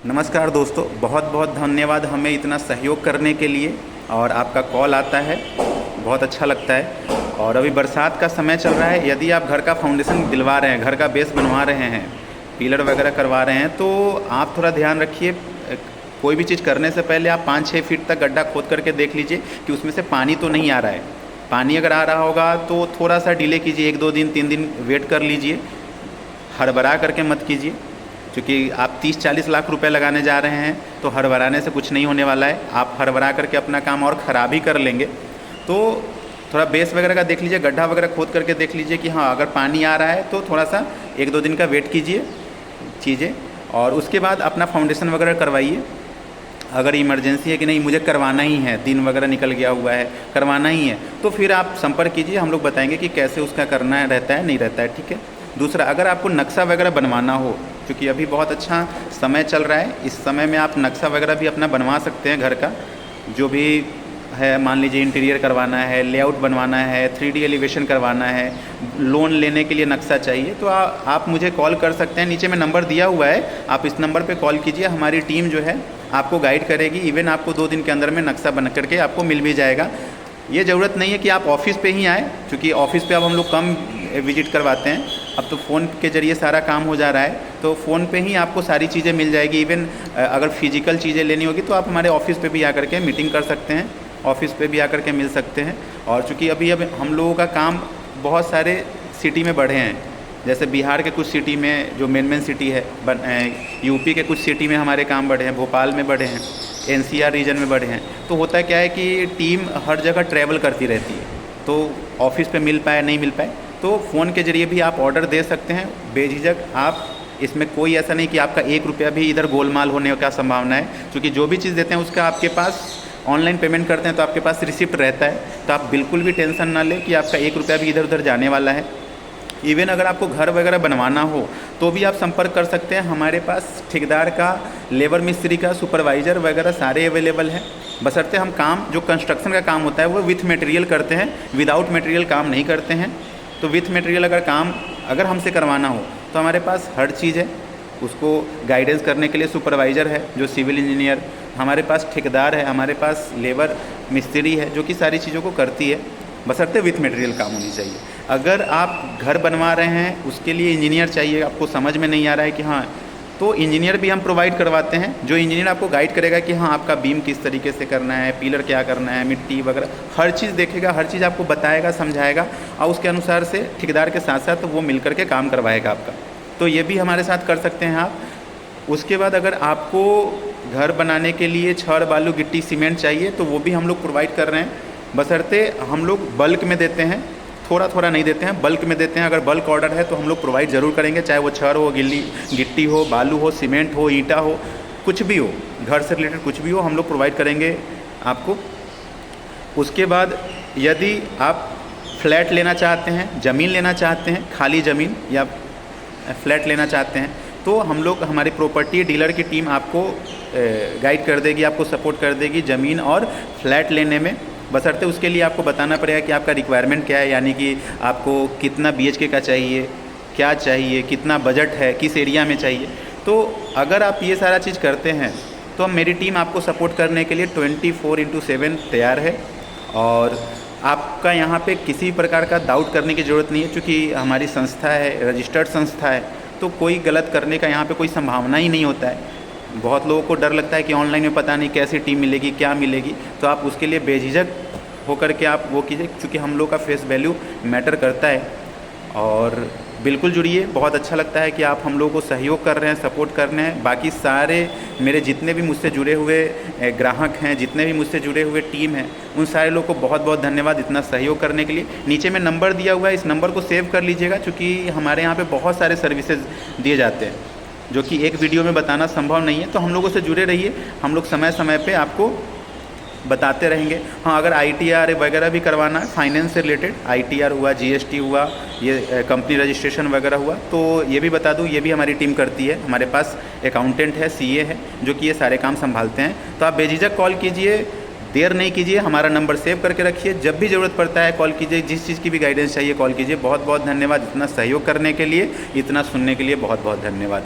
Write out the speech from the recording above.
नमस्कार दोस्तों, बहुत बहुत धन्यवाद हमें इतना सहयोग करने के लिए। और आपका कॉल आता है, बहुत अच्छा लगता है। और अभी बरसात का समय चल रहा है, यदि आप घर का फाउंडेशन दिलवा रहे हैं, घर का बेस बनवा रहे हैं, पिलर वगैरह करवा रहे हैं, तो आप थोड़ा ध्यान रखिए। कोई भी चीज़ करने से पहले आप 5-6 फीट तक गड्ढा खोद करके देख लीजिए कि उसमें से पानी तो नहीं आ रहा है। पानी अगर आ रहा होगा तो थोड़ा सा डिले कीजिए, 1-2 दिन 3 दिन वेट कर लीजिए। हड़बड़ा करके मत कीजिए, क्योंकि आप 30-40 लाख रुपए लगाने जा रहे हैं, तो हड़बड़ाने से कुछ नहीं होने वाला है। आप हड़बड़ा करके अपना काम और ख़राब ही कर लेंगे। तो थोड़ा बेस वगैरह का देख लीजिए, गड्ढा वगैरह खोद करके देख लीजिए कि हाँ, अगर पानी आ रहा है तो थोड़ा सा 1-2 दिन का वेट कीजिए चीज़ें, और उसके बाद अपना फाउंडेशन वगैरह करवाइए। अगर इमरजेंसी है कि नहीं मुझे करवाना ही है, दिन वगैरह निकल गया हुआ है, करवाना ही है, तो फिर आप संपर्क कीजिए। हम लोग बताएंगे कि कैसे उसका करना रहता है, नहीं रहता है, ठीक है। दूसरा, अगर आपको नक्शा वगैरह बनवाना हो, क्योंकि अभी बहुत अच्छा समय चल रहा है, इस समय में आप नक्शा वगैरह भी अपना बनवा सकते हैं घर का, जो भी है। मान लीजिए इंटीरियर करवाना है, लेआउट बनवाना है, 3D एलिवेशन करवाना है, लोन लेने के लिए नक्शा चाहिए, तो आप मुझे कॉल कर सकते हैं। नीचे में नंबर दिया हुआ है, आप इस नंबर पे कॉल कीजिए। हमारी टीम जो है आपको गाइड करेगी। इवन आपको 2 दिन के अंदर में नक्शा बन करके आपको मिल भी जाएगा। ये ज़रूरत नहीं है कि आप ऑफिस पे ही आएँ, क्योंकि ऑफिस पे अब हम लोग कम विजिट करवाते हैं। अब तो फ़ोन के ज़रिए सारा काम हो जा रहा है, तो फ़ोन पे ही आपको सारी चीज़ें मिल जाएगी। इवन अगर फिजिकल चीज़ें लेनी होगी तो आप हमारे ऑफिस पे भी आकर के मीटिंग कर सकते हैं, ऑफिस पे भी आकर के मिल सकते हैं। और चूँकि अभी अब हम लोगों का काम बहुत सारे सिटी में बढ़े हैं, जैसे बिहार के कुछ सिटी में जो मेन सिटी है, यूपी के कुछ सिटी में हमारे काम बढ़े हैं, भोपाल में बढ़े हैं, NCR रीजन में बढ़े हैं। तो होता क्या है कि टीम हर जगह ट्रैवल करती रहती है, तो ऑफिस पे मिल पाए नहीं मिल पाए, तो फ़ोन के ज़रिए भी आप ऑर्डर दे सकते हैं बेझिझक। आप इसमें कोई ऐसा नहीं कि आपका 1 रुपया भी इधर गोलमाल होने का संभावना है, क्योंकि जो भी चीज़ देते हैं उसका आपके पास ऑनलाइन पेमेंट करते हैं तो आपके पास रिसिप्ट रहता है। तो आप बिल्कुल भी टेंशन ना लें कि आपका 1 रुपया भी इधर उधर जाने वाला है। इवन अगर आपको घर वगैरह बनवाना हो तो भी आप संपर्क कर सकते हैं। हमारे पास ठेकेदार का, लेबर मिस्त्री का, सुपरवाइज़र वगैरह सारे अवेलेबल हैं। बशर्ते हम काम, जो कंस्ट्रक्शन का काम होता है वो विथ मटेरियल करते हैं, विदाउट मटेरियल काम नहीं करते हैं। तो विथ मटेरियल अगर काम अगर हमसे करवाना हो तो हमारे पास हर चीज़ है। उसको गाइडेंस करने के लिए सुपरवाइज़र है जो सिविल इंजीनियर, हमारे पास ठेकेदार है, हमारे पास लेबर मिस्त्री है जो कि सारी चीज़ों को करती है, बशर्ते विथ मटेरियल काम होनी चाहिए। अगर आप घर बनवा रहे हैं, उसके लिए इंजीनियर चाहिए, आपको समझ में नहीं आ रहा है कि हाँ, तो इंजीनियर भी हम प्रोवाइड करवाते हैं। जो इंजीनियर आपको गाइड करेगा कि हाँ, आपका बीम किस तरीके से करना है, पिलर क्या करना है, मिट्टी वगैरह हर चीज़ देखेगा, हर चीज़ आपको बताएगा, समझाएगा, और उसके अनुसार से ठेकेदार के साथ साथ वो मिल करके काम करवाएगा आपका। तो ये भी हमारे साथ कर सकते हैं आप। उसके बाद अगर आपको घर बनाने के लिए छड़, बालू, गिट्टी, सीमेंट चाहिए तो वो भी हम लोग प्रोवाइड कर रहे हैं, बशर्ते हम लोग बल्क में देते हैं, थोड़ा थोड़ा नहीं देते हैं, बल्क में देते हैं। अगर बल्क ऑर्डर है तो हम लोग प्रोवाइड ज़रूर करेंगे, चाहे वो छड़ हो, गिट्टी हो, बालू हो, सीमेंट हो, ईंटा हो, कुछ भी हो, घर से रिलेटेड कुछ भी हो, हम लोग प्रोवाइड करेंगे आपको। उसके बाद यदि आप फ्लैट लेना चाहते हैं, ज़मीन लेना चाहते हैं, खाली ज़मीन या फ्लैट लेना चाहते हैं, तो हम लोग, हमारी प्रॉपर्टी डीलर की टीम आपको गाइड कर देगी, आपको सपोर्ट कर देगी ज़मीन और फ्लैट लेने में। बशर्ते उसके लिए आपको बताना पड़ेगा कि आपका रिक्वायरमेंट क्या है, यानी कि आपको कितना BHK का चाहिए, क्या चाहिए, कितना बजट है, किस एरिया में चाहिए। तो अगर आप ये सारा चीज़ करते हैं तो मेरी टीम आपको सपोर्ट करने के लिए 24/7 तैयार है। और आपका यहाँ पे किसी प्रकार का डाउट करने की ज़रूरत नहीं है, क्योंकि हमारी संस्था है, रजिस्टर्ड संस्था है, तो कोई गलत करने का यहाँ पे कोई संभावना ही नहीं होता है। बहुत लोगों को डर लगता है कि ऑनलाइन में पता नहीं कैसी टीम मिलेगी, क्या मिलेगी, तो आप उसके लिए बेझिझक होकर के आप वो कीजिए, क्योंकि हम लोग का फेस वैल्यू मैटर करता है। और बिल्कुल जुड़िए, बहुत अच्छा लगता है कि आप हम लोगों को सहयोग कर रहे हैं, सपोर्ट कर रहे हैं। बाकी सारे मेरे जितने भी मुझसे जुड़े हुए ग्राहक हैं, जितने भी मुझसे जुड़े हुए टीम हैं, उन सारे लोगों को बहुत बहुत धन्यवाद इतना सहयोग करने के लिए। नीचे में नंबर दिया हुआ है, इस नंबर को सेव कर लीजिएगा, क्योंकि हमारे यहाँ पे बहुत सारे सर्विसेज दिए जाते हैं जो कि एक वीडियो में बताना संभव नहीं है। तो हम लोगों से जुड़े रहिए, हम लोग समय समय पे आपको बताते रहेंगे। हाँ, अगर ITR वगैरह भी करवाना है, फाइनेंस से रिलेटेड, ITR हुआ, GST हुआ, ये कंपनी रजिस्ट्रेशन वगैरह हुआ, तो ये भी बता दूँ, ये भी हमारी टीम करती है। हमारे पास अकाउंटेंट है, CA है, जो कि ये सारे काम संभालते हैं। तो आप बेझिझक कॉल कीजिए, देर नहीं कीजिए, हमारा नंबर सेव करके रखिए, जब भी ज़रूरत पड़ता है कॉल कीजिए, जिस चीज़ की भी गाइडेंस चाहिए कॉल कीजिए। बहुत बहुत धन्यवाद इतना सहयोग करने के लिए, इतना सुनने के लिए बहुत बहुत धन्यवाद।